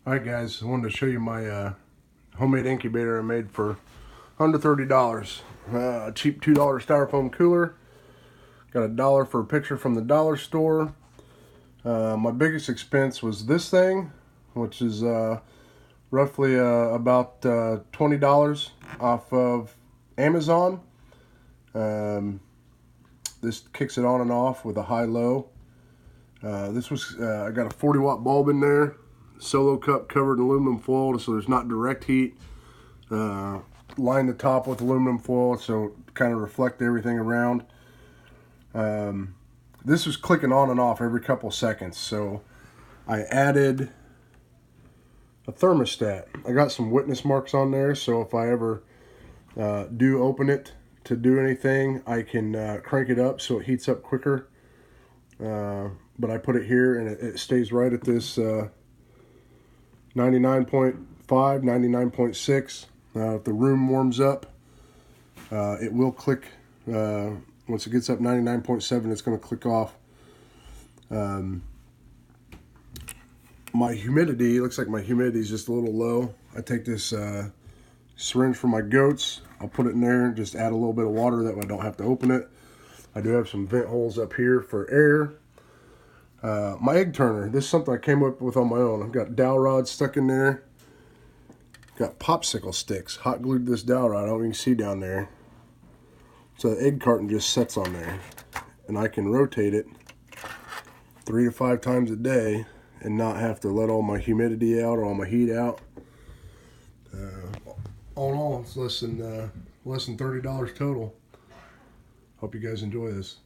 Alright guys, I wanted to show you my homemade incubator I made for under $30. A cheap $2 styrofoam cooler. Got $1 for a picture from the dollar store. My biggest expense was this thing, which is roughly about $20 off of Amazon. This kicks it on and off with a high-low. This was I got a 40-watt bulb in there. Solo cup covered in aluminum foil so there's not direct heat. Line the top with aluminum foil so kind of reflect everything around. This was clicking on and off every couple seconds, so I added a thermostat. I got some witness marks on there, so if I ever do open it to do anything, I can crank it up so it heats up quicker. But I put it here and it stays right at this 99.5, 99.6. If the room warms up, it will click. Once it gets up 99.7, it's going to click off. My humidity, looks like my humidity is just a little low. I take this syringe from my goats. I'll put it in there and just add a little bit of water that way I don't have to open it. I do have some vent holes up here for air. My egg turner, this is something I came up with on my own. I've got dowel rods stuck in there. Got popsicle sticks hot glued to this dowel rod. I don't know if you can see down there. So the egg carton just sets on there. And I can rotate it 3 to 5 times a day and not have to let all my humidity out or all my heat out. All in all, it's less than $30 total. Hope you guys enjoy this.